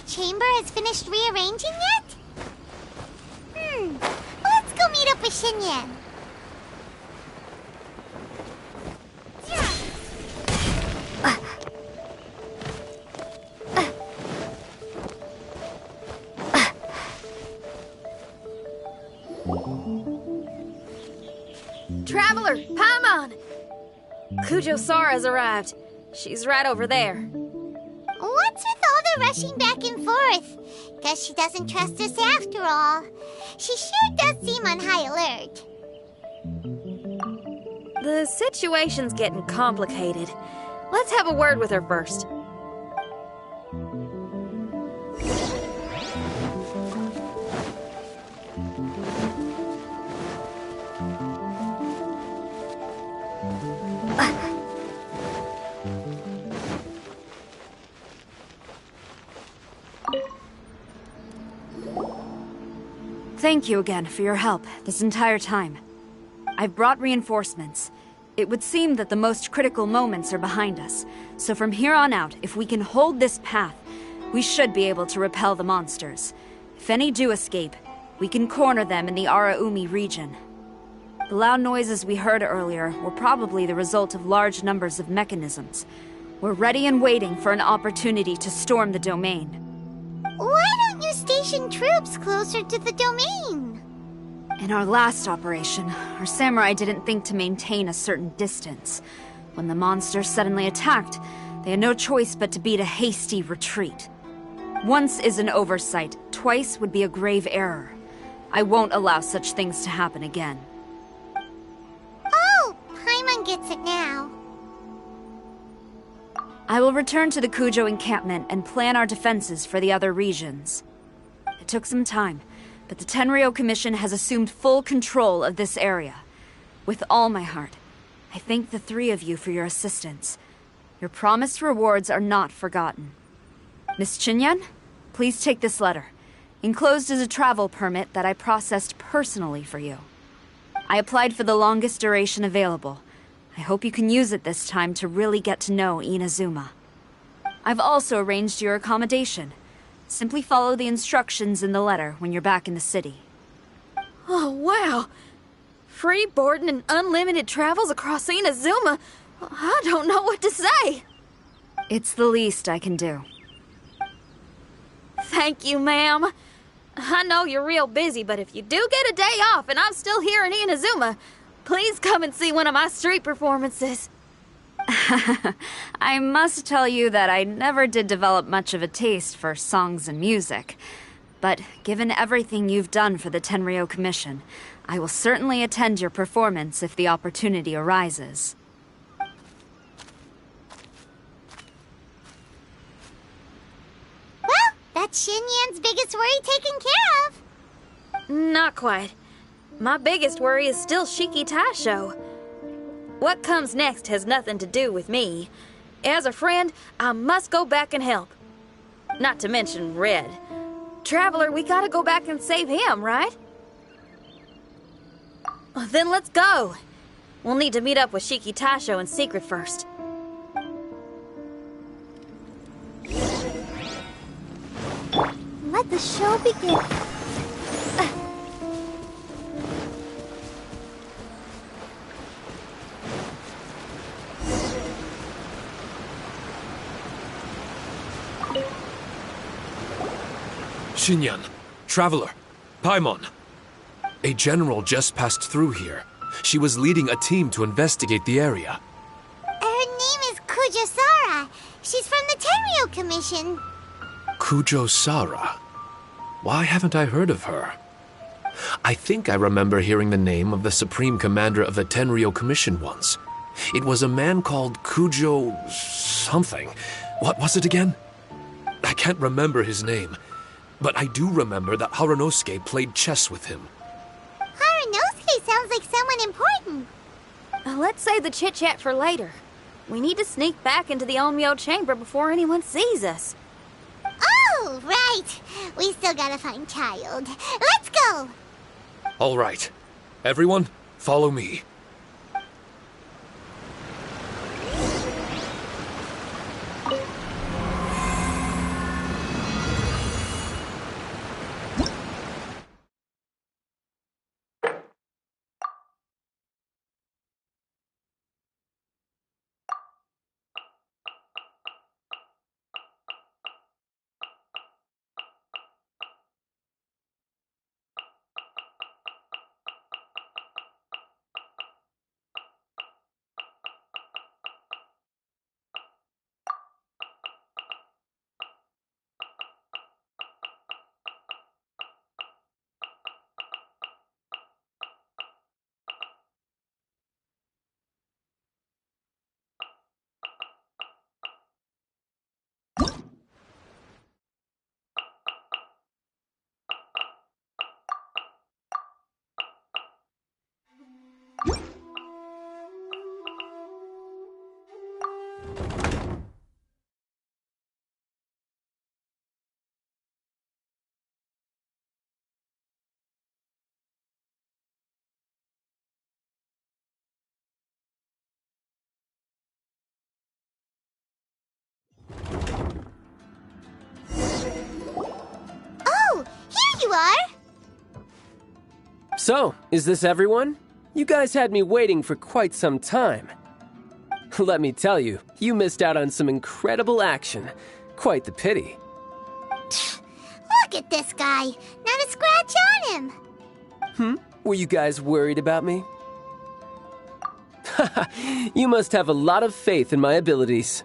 Chamber has finished rearranging yet? Let's go meet up with Xinyan. Traveler, Paimon! Kujo Sara's arrived. She's right over there. What's with all the rushing back and forth? Guess she doesn't trust us after all. She sure does seem on high alert. The situation's getting complicated. Let's have a word with her first. Thank you again for your help this entire time. I've brought reinforcements. It would seem that the most critical moments are behind us, so from here on out, if we can hold this path, we should be able to repel the monsters. If any do escape, we can corner them in the Araumi region. The loud noises we heard earlier were probably the result of large numbers of mechanisms. We're ready and waiting for an opportunity to storm the domain. Why don't you station troops closer to the domain? In our last operation, our samurai didn't think to maintain a certain distance. When the monsters suddenly attacked, they had no choice but to beat a hasty retreat. Once is an oversight, twice would be a grave error. I won't allow such things to happen again. Oh, Paimon gets it now. I will return to the Kujo encampment and plan our defenses for the other regions. It took some time, but the Tenryou Commission has assumed full control of this area. With all my heart, I thank the three of you for your assistance. Your promised rewards are not forgotten. Miss Xinyan, please take this letter. Enclosed is a travel permit that I processed personally for you. I applied for the longest duration available. I hope you can use it this time to really get to know Inazuma. I've also arranged your accommodation. Simply follow the instructions in the letter when you're back in the city. Oh, wow! Free boarding and unlimited travels across Inazuma? I don't know what to say! It's the least I can do. Thank you, ma'am. I know you're real busy, but if you do get a day off and I'm still here in Inazuma, please come and see one of my street performances. I must tell you that I never did develop much of a taste for songs and music. But given everything you've done for the Tenryou Commission, I will certainly attend your performance if the opportunity arises. Well, that's Xinyan's biggest worry taken care of. Not quite. My biggest worry is still Shiki Taisho. What comes next has nothing to do with me. As a friend, I must go back and help. Not to mention Red. Traveler, we gotta go back and save him, right? Well, then let's go. We'll need to meet up with Shiki Taisho in secret first. Let the show begin. Xinyan, Traveler, Paimon. A general just passed through here. She was leading a team to investigate the area. Her name is Kujo-Sara. She's from the Tenryo Commission. Kujo-Sara? Why haven't I heard of her? I think I remember hearing the name of the Supreme Commander of the Tenryo Commission once. It was a man called Kujo... something. What was it again? I can't remember his name. But I do remember that Harunosuke played chess with him. Harunosuke sounds like someone important. Let's save the chit-chat for later. We need to sneak back into the Onmyo chamber before anyone sees us. Oh, right. We still gotta find Child. Let's go. All right. Everyone, follow me. Oh, here you are. So, is this everyone? You guys had me waiting for quite some time. Let me tell you, you missed out on some incredible action. Quite the pity. Look at this guy. Not a scratch on him. Were you guys worried about me? You must have a lot of faith in my abilities.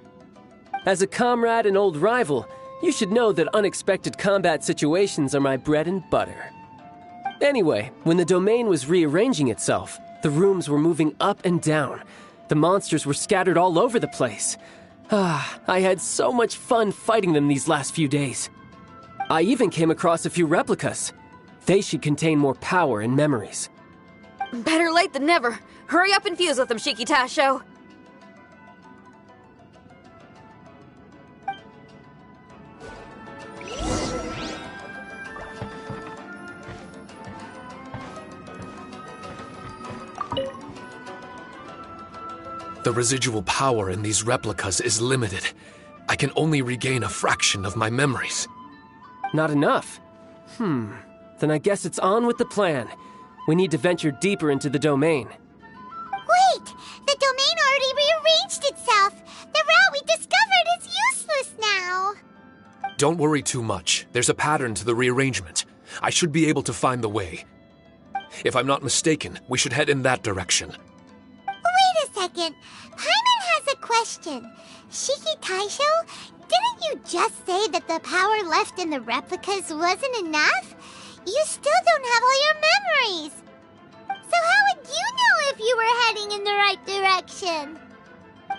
As a comrade and old rival, you should know that unexpected combat situations are my bread and butter. Anyway, when the domain was rearranging itself, the rooms were moving up and down. The monsters were scattered all over the place. I had so much fun fighting them these last few days. I even came across a few replicas. They should contain more power and memories. Better late than never. Hurry up and fuse with them, Shiki Taisho. The residual power in these replicas is limited. I can only regain a fraction of my memories. Not enough? Then I guess it's on with the plan. We need to venture deeper into the domain. Wait! The domain already rearranged itself! The route we discovered is useless now! Don't worry too much. There's a pattern to the rearrangement. I should be able to find the way. If I'm not mistaken, we should head in that direction. Wait a second. Paimon has a question. Shiki Taisho, didn't you just say that the power left in the replicas wasn't enough? You still don't have all your memories. So how would you know if you were heading in the right direction?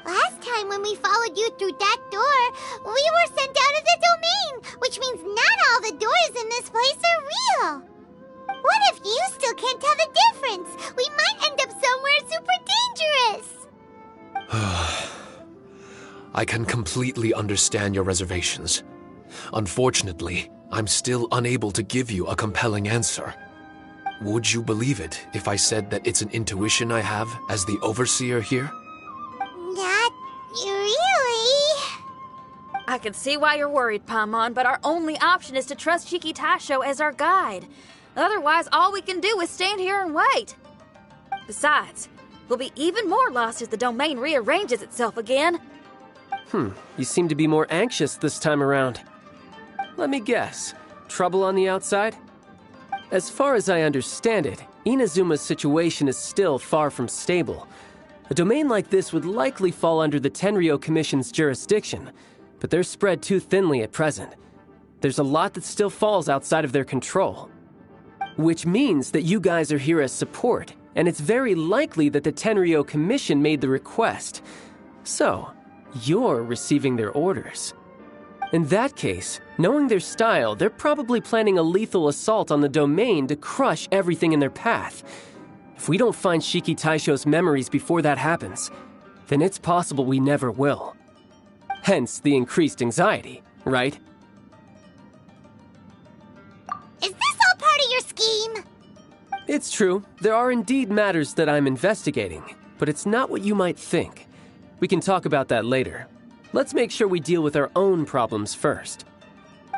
Last time when we followed you through that door, we were sent out of the domain, which means not all the doors in this place are real. What I can completely understand your reservations. Unfortunately, I'm still unable to give you a compelling answer. Would you believe it if I said that it's an intuition I have as the overseer here? Not really. I can see why you're worried, Paimon, but our only option is to trust Shiki Taisho as our guide. Otherwise, all we can do is stand here and wait. Besides, we'll be even more lost if the domain rearranges itself again. You seem to be more anxious this time around. Let me guess. Trouble on the outside? As far as I understand it, Inazuma's situation is still far from stable. A domain like this would likely fall under the Tenryou Commission's jurisdiction, but they're spread too thinly at present. There's a lot that still falls outside of their control. Which means that you guys are here as support, and it's very likely that the Tenryou Commission made the request. So, you're receiving their orders. In that case, knowing their style, they're probably planning a lethal assault on the domain to crush everything in their path. If we don't find Shiki Taisho's memories before that happens, then it's possible we never will. Hence the increased anxiety, right? Is this all part of your scheme? It's true, there are indeed matters that I'm investigating, but it's not what you might think. We can talk about that later. Let's make sure we deal with our own problems first.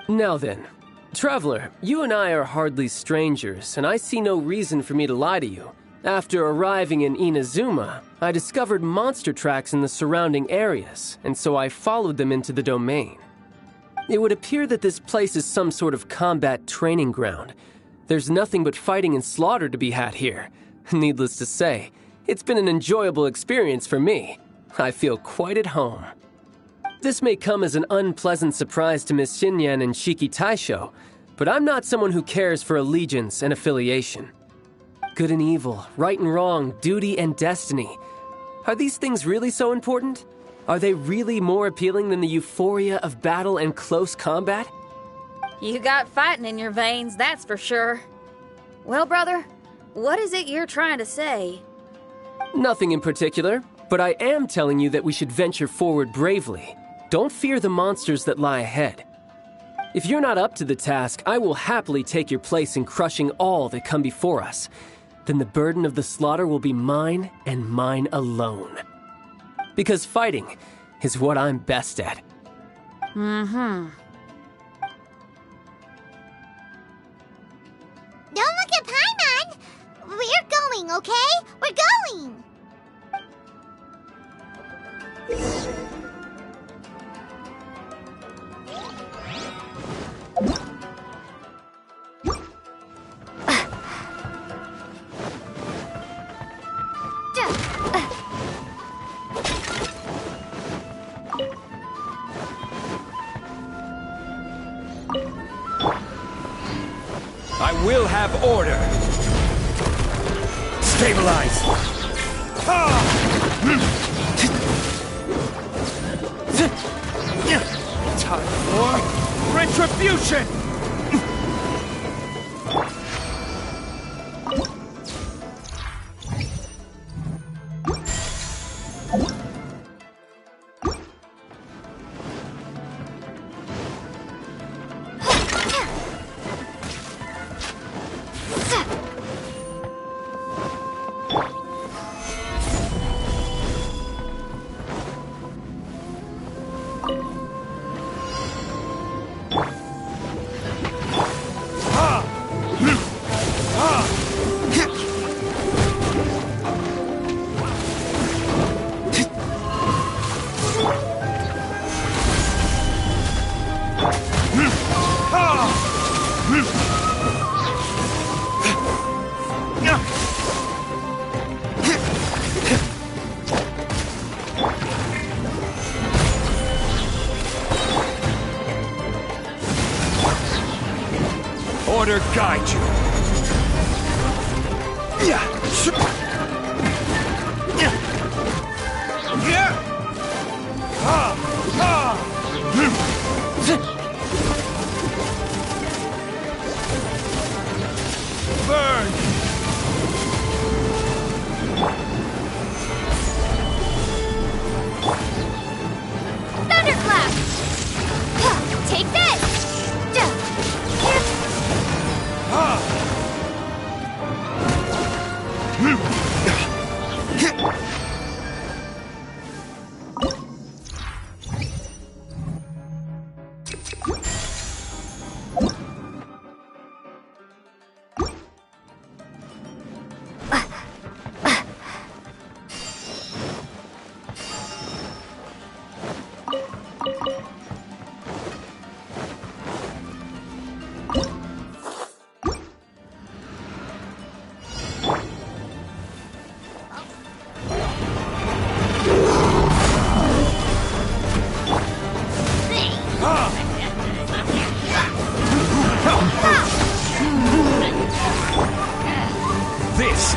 Now then, Traveler, you and I are hardly strangers, and I see no reason for me to lie to you. After arriving in Inazuma, I discovered monster tracks in the surrounding areas, and so I followed them into the domain. It would appear that this place is some sort of combat training ground. There's nothing but fighting and slaughter to be had here. Needless to say, it's been an enjoyable experience for me. I feel quite at home. This may come as an unpleasant surprise to Miss Xinyan and Shiki Taisho, but I'm not someone who cares for allegiance and affiliation. Good and evil, right and wrong, duty and destiny. Are these things really so important? Are they really more appealing than the euphoria of battle and close combat? You got fighting in your veins, that's for sure. Well, brother, what is it you're trying to say? Nothing in particular, but I am telling you that we should venture forward bravely. Don't fear the monsters that lie ahead. If you're not up to the task, I will happily take your place in crushing all that come before us. Then the burden of the slaughter will be mine and mine alone. Because fighting is what I'm best at. Don't look at Paimon! We're going, okay? We're going! I will have order. Stabilize. Time for retribution. Order guide you. Burn.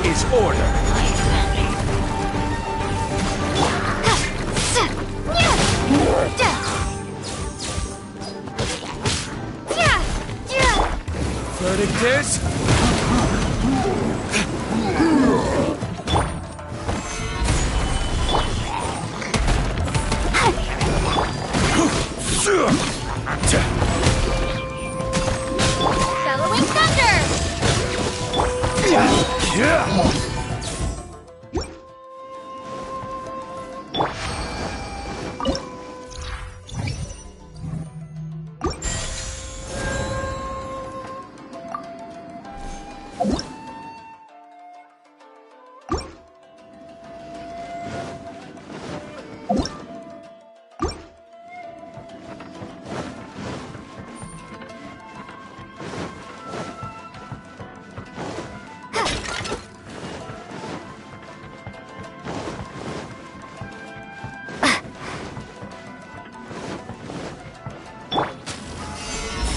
This is order. Verdictus? Bellowing thunder!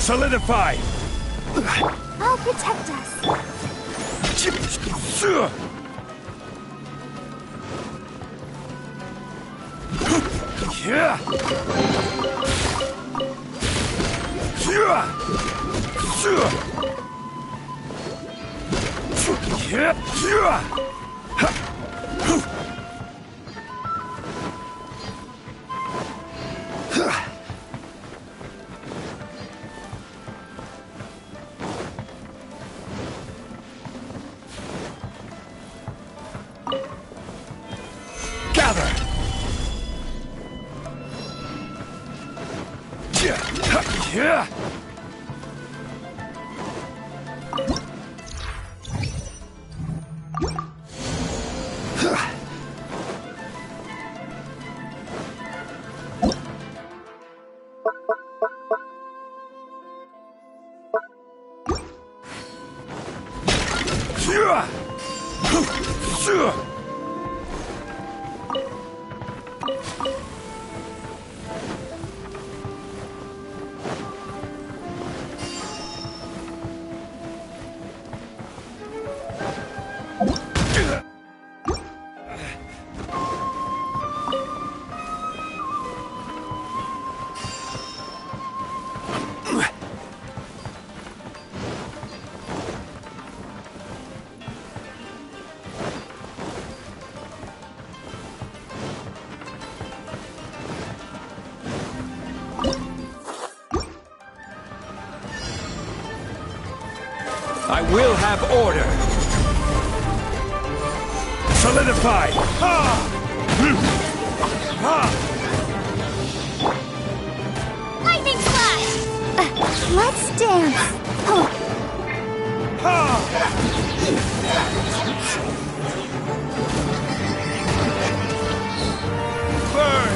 Solidify! I'll protect us. Gather! I will have order. Solidify. Lightning flash! Let's dance. Burn.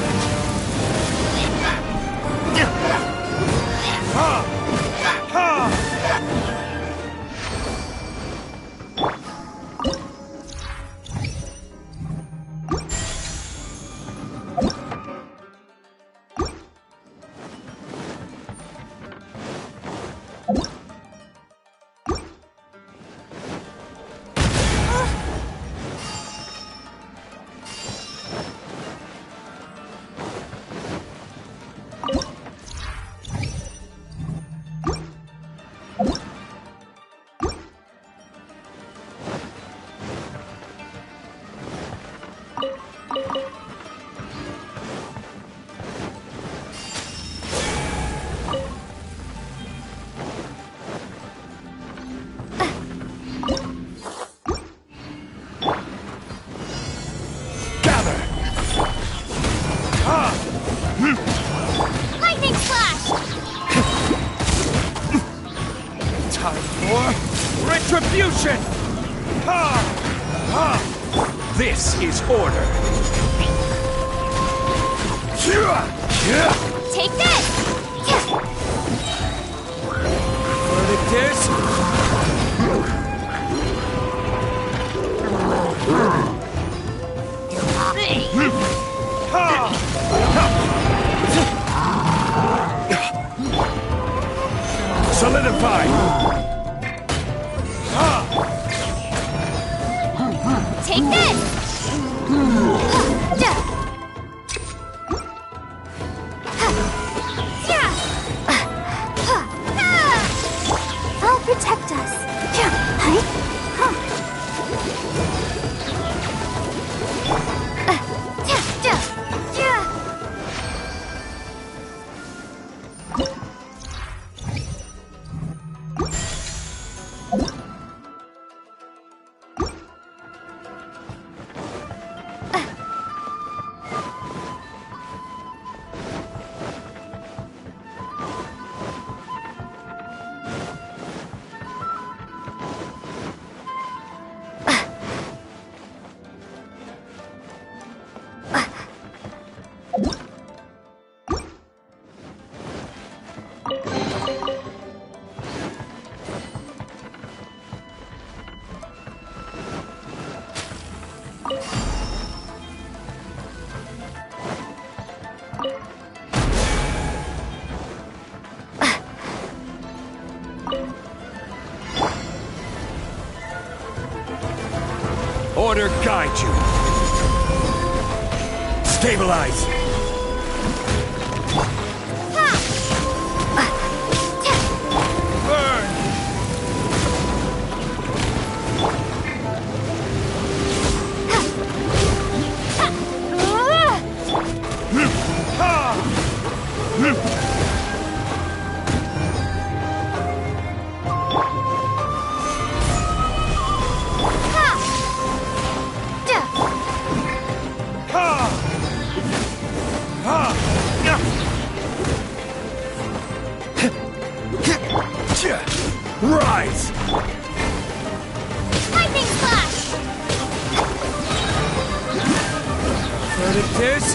Lightning flash! Time for retribution! This is order. Take this! Verdictus? Solidify! Order guide you. Stabilize. Burn. Rise! Lightning flash! Verdict is...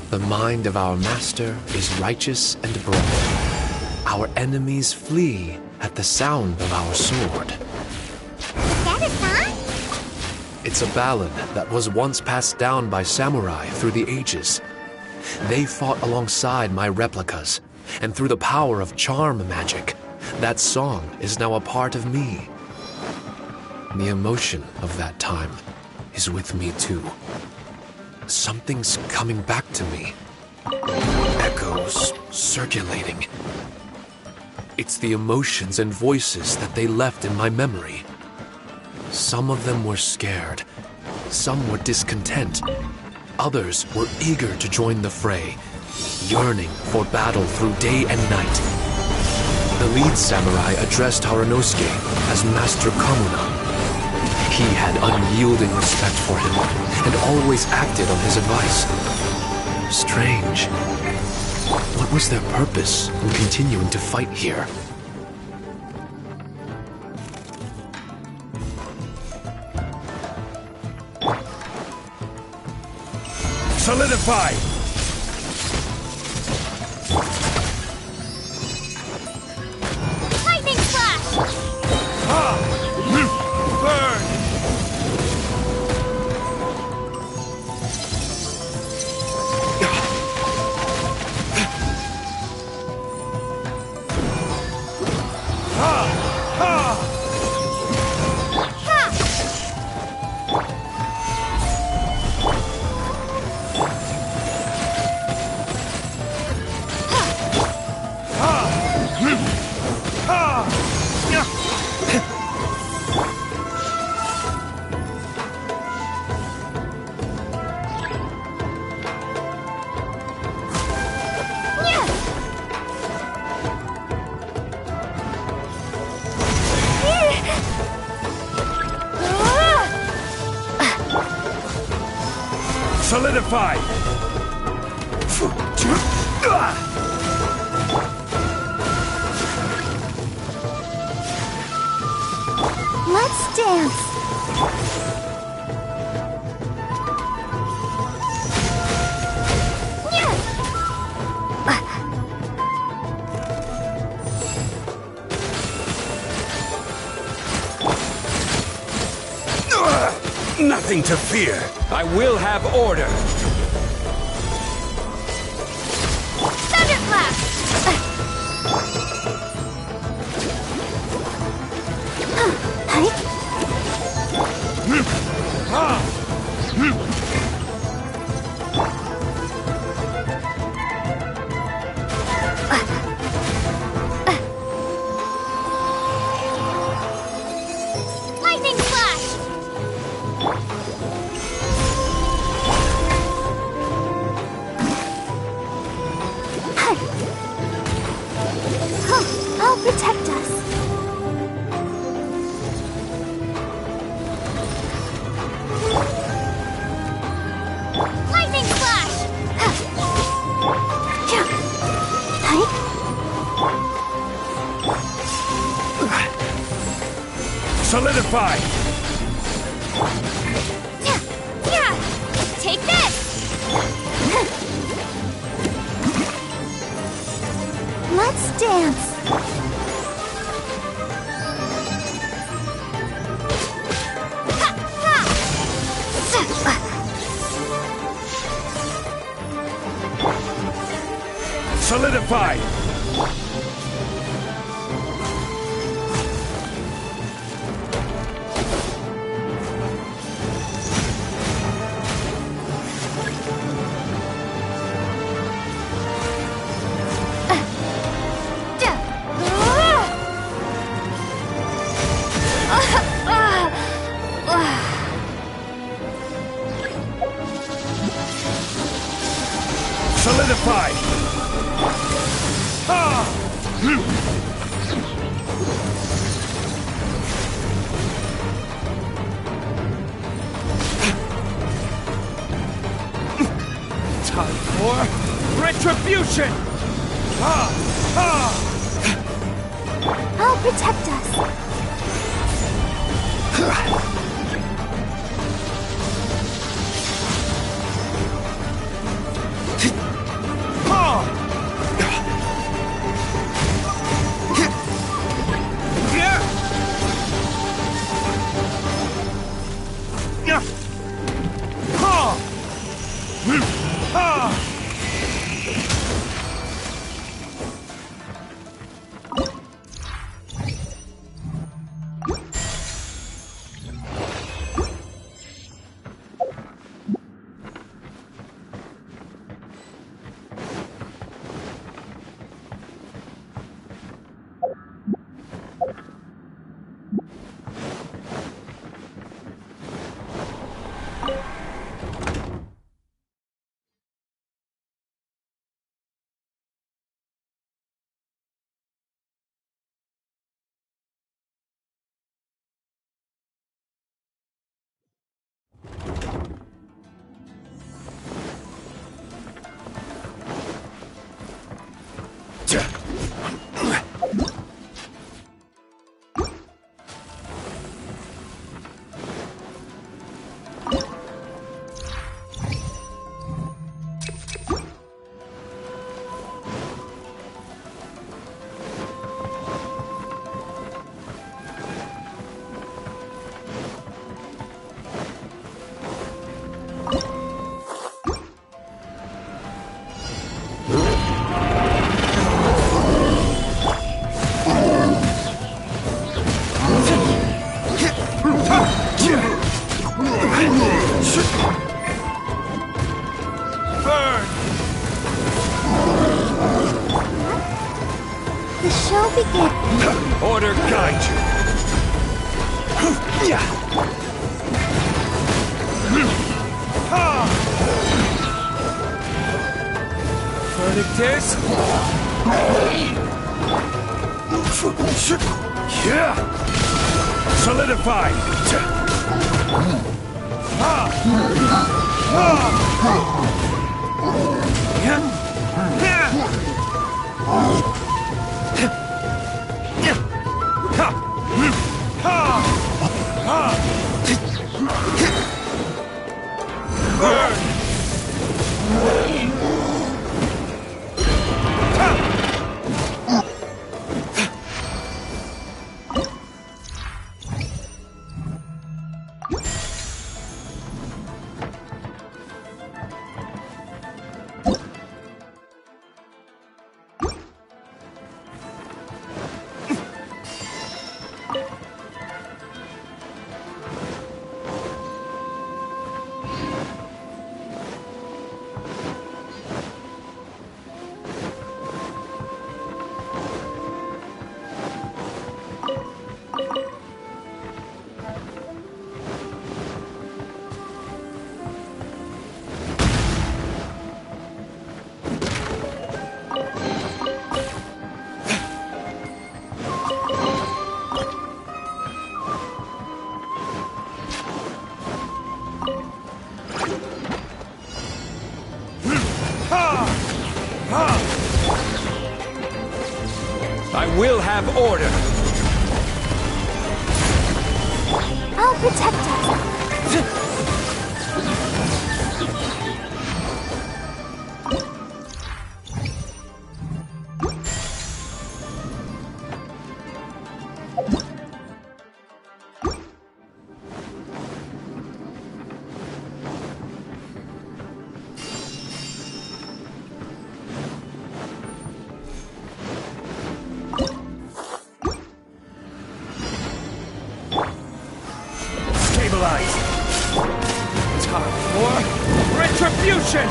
The mind of our master is righteous and broad. Our enemies flee at the sound of our sword. Is that a song? It's a ballad that was once passed down by samurai through the ages. They fought alongside my replicas, and through the power of charm magic, that song is now a part of me. The emotion of that time is with me too. Something's coming back to me. Echoes circulating. It's the emotions and voices that they left in my memory. Some of them were scared. Some were discontent. Others were eager to join the fray, yearning for battle through day and night. The lead samurai addressed Haranosuke as Master Kamuna. He had unyielding respect for him, and always acted on his advice. Strange. What was their purpose in continuing to fight here? Solidify! Lightning flash! Burn! Solidify! Let's dance. Nothing to fear. I will have order. Lightning flash! I'll protect us. Lightning flash! Solidify! Take this! Let's dance. Solidified! Solidified! Time for retribution! I'll protect us. The show begins. Order guide you. Verdict is... Solidified. I will have order. I'll protect us. Time for retribution!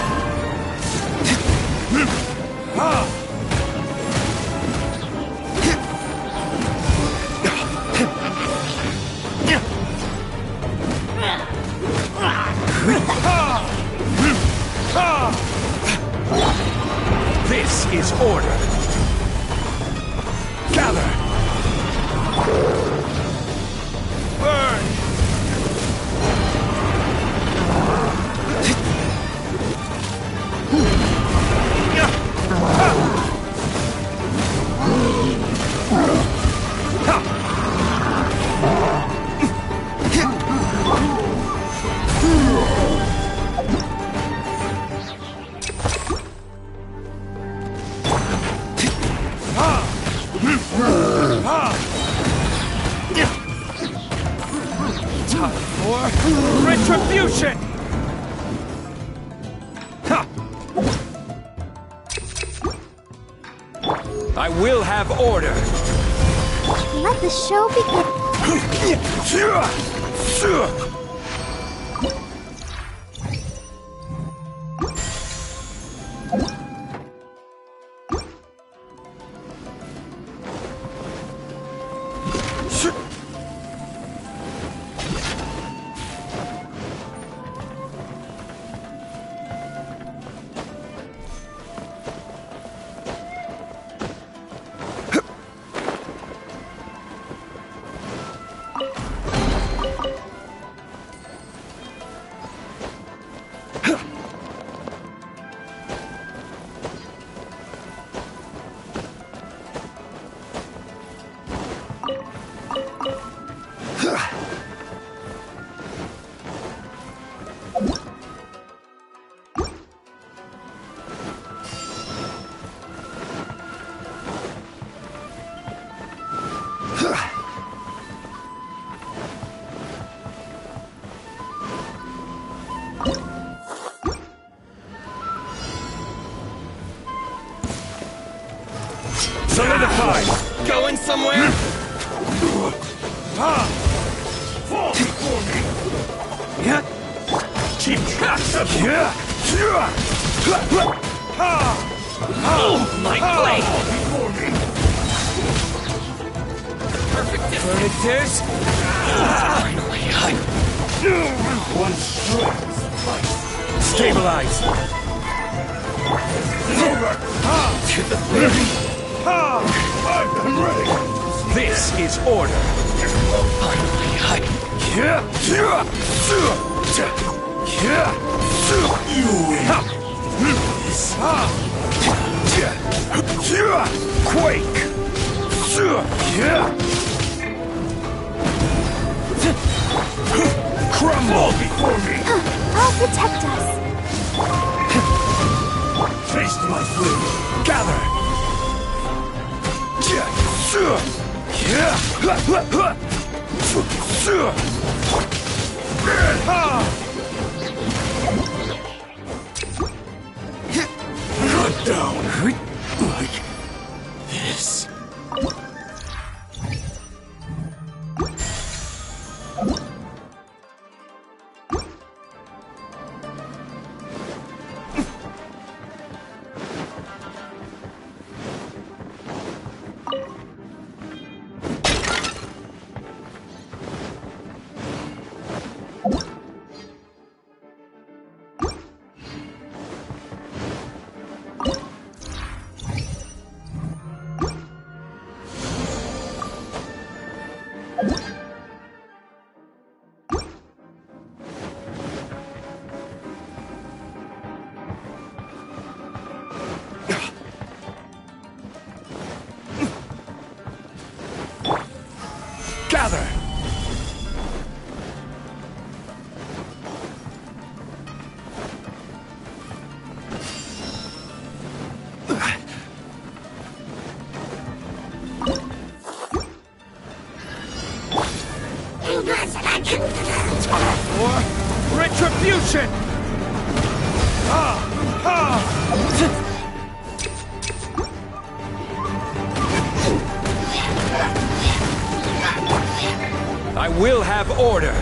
This is order. Gather. Burn. Time for retribution! I will have order! Let the show begin. Solidified! Going somewhere? Keep my blade! Perfect is finally one strike. Stabilize! Over! To the very... I'm ready! This is order! Finally, you win! Quake! Crumble before me! I'll protect us. Taste my flavor! Gather! Cut down like this. Gather! For retribution! I will have order!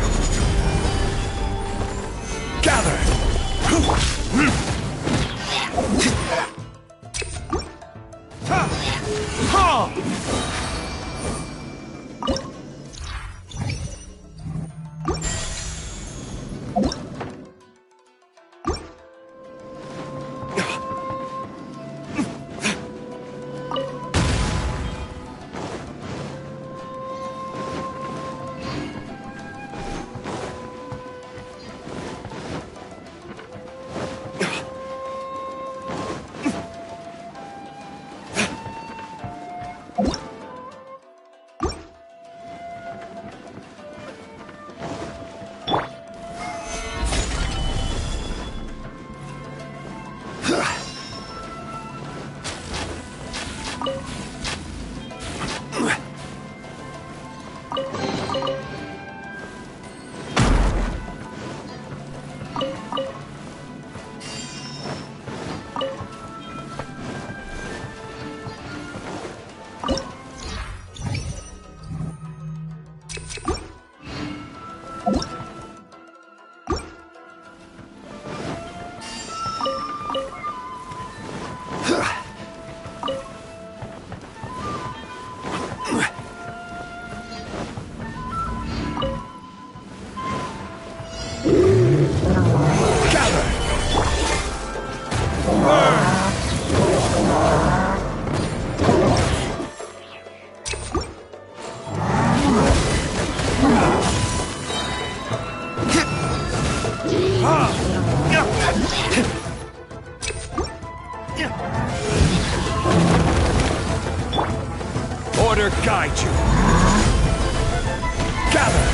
Order guide you. Gather.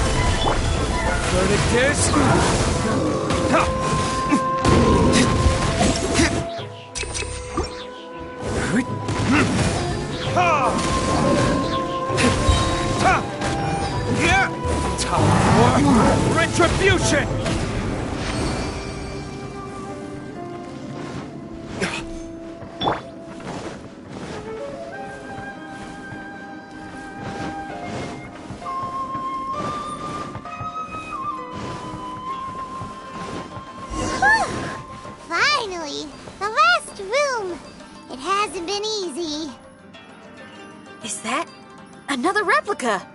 Verdict is... Time for retribution! Finally, the last room. It hasn't been easy. Is that another replica?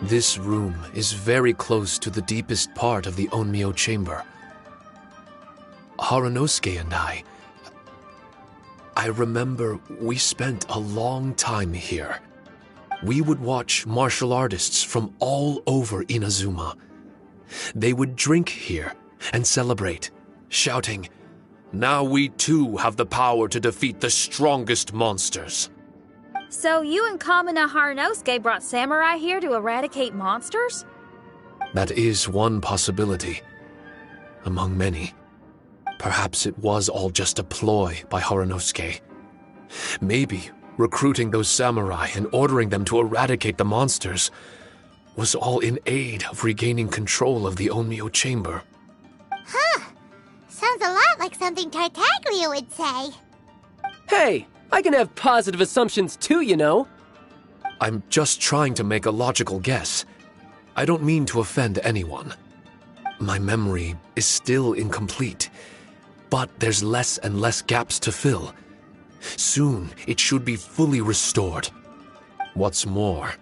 This room is very close to the deepest part of the Onmyo chamber. Harunosuke and I remember we spent a long time here. We would watch martial artists from all over Inazuma. They would drink here and celebrate, shouting, "Now we too have the power to defeat the strongest monsters." So you and Kamina Harunosuke brought samurai here to eradicate monsters? That is one possibility, among many. Perhaps it was all just a ploy by Harunosuke. Maybe recruiting those samurai and ordering them to eradicate the monsters was all in aid of regaining control of the Onmyo chamber. Huh. Sounds a lot like something Tartaglia would say. Hey, I can have positive assumptions too, you know. I'm just trying to make a logical guess. I don't mean to offend anyone. My memory is still incomplete, but there's less and less gaps to fill. Soon, it should be fully restored. What's more,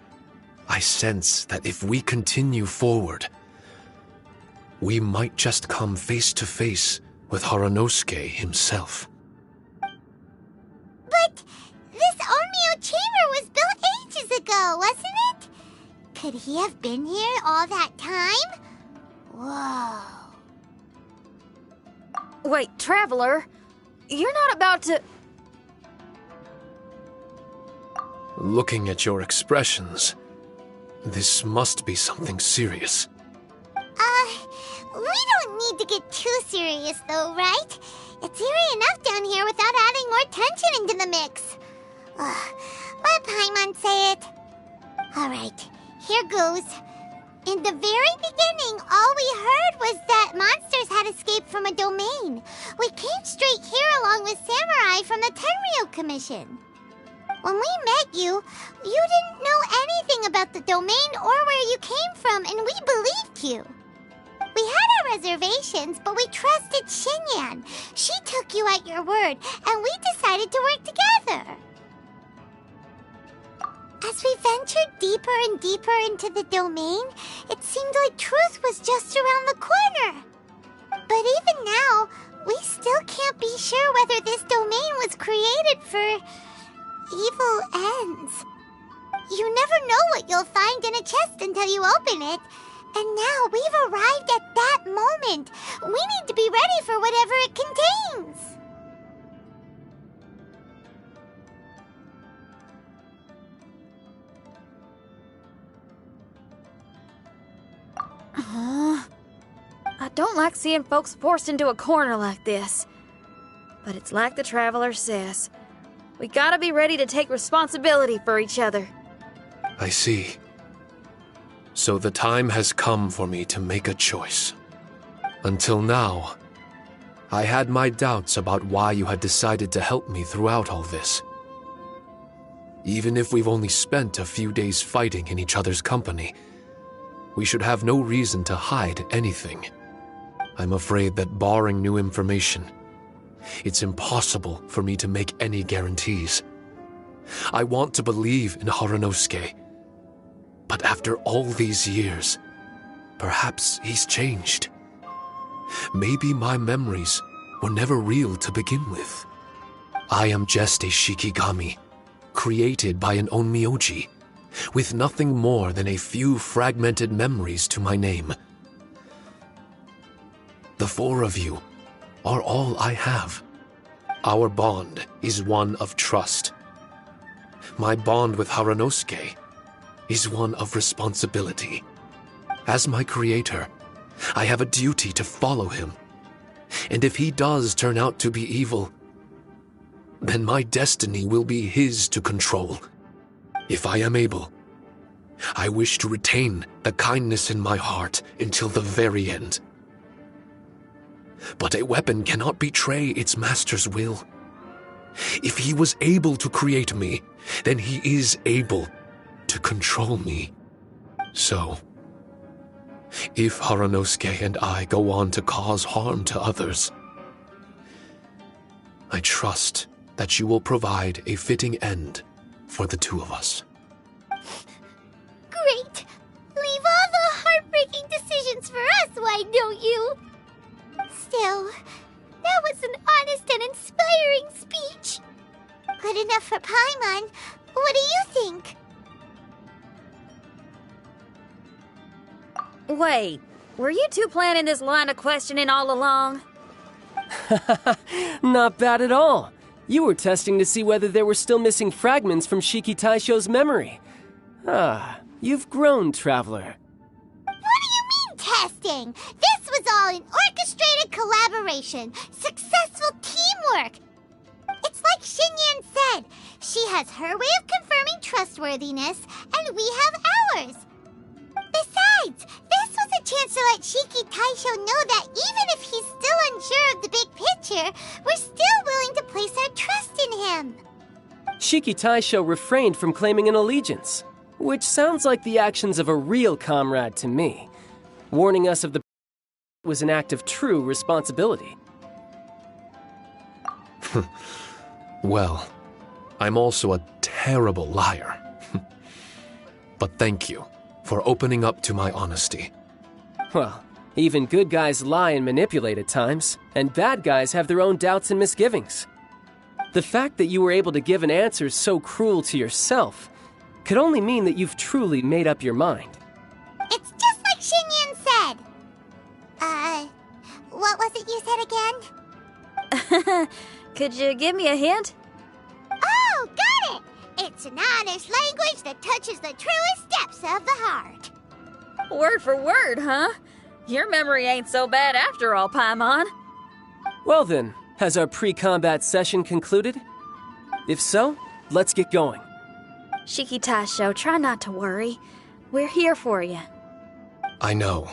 I sense that if we continue forward, we might just come face to face with Harunosuke himself. But this Onmyo chamber was built ages ago, wasn't it? Could he have been here all that time? Whoa. Wait, Traveler, you're not about to... Looking at your expressions, this must be something serious. We don't need to get too serious though, right? It's eerie enough down here without adding more tension into the mix. Let Paimon say it. Alright, here goes. In the very beginning, all we heard was that monsters had escaped from a domain. We came straight here along with samurai from the Tenryou Commission. When we met you, you didn't know anything about the domain or where you came from, and we believed you. We had our reservations, but we trusted Xinyan. She took you at your word, and we decided to work together. As we ventured deeper and deeper into the domain, it seemed like truth was just around the corner. But even now, we still can't be sure whether this domain was created for evil ends. You never know what you'll find in a chest until you open it. And now we've arrived at that moment. We need to be ready for whatever it contains. I don't like seeing folks forced into a corner like this. But it's like the Traveler says. We gotta be ready to take responsibility for each other. I see. So the time has come for me to make a choice. Until now, I had my doubts about why you had decided to help me throughout all this. Even if we've only spent a few days fighting in each other's company, we should have no reason to hide anything. I'm afraid that barring new information, it's impossible for me to make any guarantees. I want to believe in Harunosuke, but after all these years, perhaps he's changed. Maybe my memories were never real to begin with. I am just a Shikigami, created by an Onmyoji, with nothing more than a few fragmented memories to my name. The four of you are all I have. Our bond is one of trust. My bond with Haranosuke is one of responsibility. As my creator, I have a duty to follow him. And if he does turn out to be evil, then my destiny will be his to control. If I am able, I wish to retain the kindness in my heart until the very end. But a weapon cannot betray its master's will. If he was able to create me, then he is able to control me. So, if Haranosuke and I go on to cause harm to others, I trust that you will provide a fitting end for the two of us. Great! Leave all the heartbreaking decisions for us, why don't you? Still, that was an honest and inspiring speech. Good enough for Paimon. What do you think? Wait, were you two planning this line of questioning all along? Not bad at all. You were testing to see whether there were still missing fragments from Shiki Taisho's memory. Ah, you've grown, Traveler. What do you mean, testing? This was all an orchestrated collaboration. Successful teamwork. It's like Xinyan said. She has her way of confirming trustworthiness, and we have ours. Besides, this was a chance to let Shiki Taisho know that even if he's still unsure of the big picture, we're still willing to place our trust in him. Shiki Taisho refrained from claiming an allegiance, which sounds like the actions of a real comrade to me. Warning us of the was an act of true responsibility. Well, I'm also a terrible liar. But thank you for opening up to my honesty. Well, even good guys lie and manipulate at times, and bad guys have their own doubts and misgivings. The fact that you were able to give an answer so cruel to yourself could only mean that you've truly made up your mind. It's just like Xinyan said. What was it you said again? Could you give me a hint? Oh, got it! It's an honest language that touches the truest depths of the heart. Word for word, huh? Your memory ain't so bad after all, Paimon. Well then, has our pre-combat session concluded? If so, let's get going. Shiki Taisho, try not to worry. We're here for you. I know,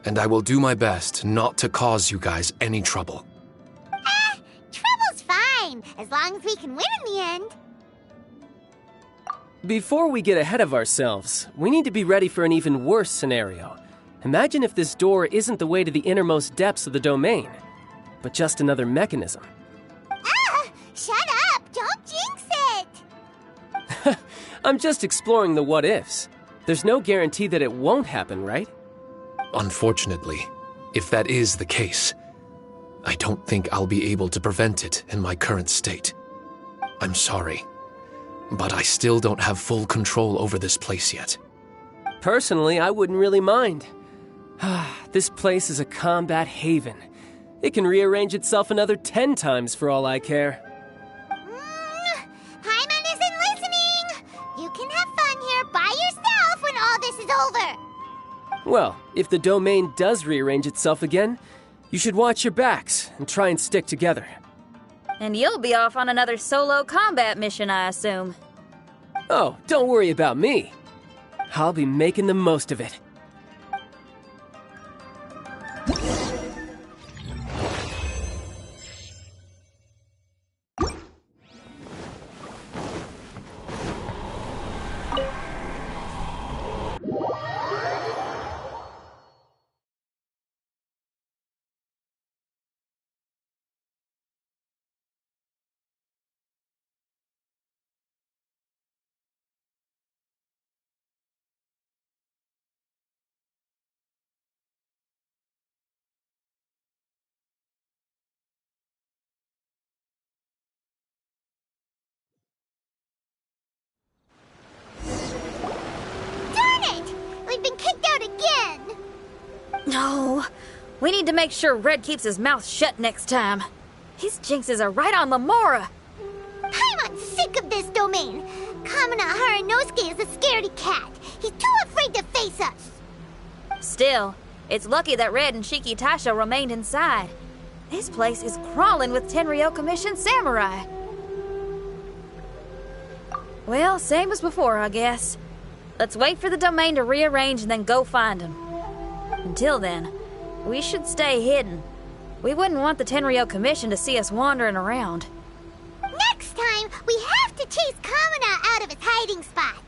and I will do my best not to cause you guys any trouble. Trouble's fine, as long as we can win in the end. Before we get ahead of ourselves, we need to be ready for an even worse scenario. Imagine if this door isn't the way to the innermost depths of the domain, but just another mechanism. Shut up! Don't jinx it! I'm just exploring the what-ifs. There's no guarantee that it won't happen, right? Unfortunately, if that is the case, I don't think I'll be able to prevent it in my current state. I'm sorry, but I still don't have full control over this place yet. Personally, I wouldn't really mind. This place is a combat haven. It can rearrange itself another 10 times for all I care. Paimon isn't listening! You can have fun here by yourself when all this is over! Well, if the domain does rearrange itself again, you should watch your backs and try and stick together. And you'll be off on another solo combat mission, I assume. Oh, don't worry about me. I'll be making the most of it. No, we need to make sure Red keeps his mouth shut next time. His jinxes are right on Lamora. I'm sick of this domain. Kamina Haranosuke is a scaredy cat. He's too afraid to face us. Still, it's lucky that Red and Shiki Taisho remained inside. This place is crawling with Tenryo Commission samurai. Well, same as before, I guess. Let's wait for the domain to rearrange and then go find them. Until then, we should stay hidden. We wouldn't want the Tenryo Commission to see us wandering around. Next time, we have to chase Kamina out of his hiding spot.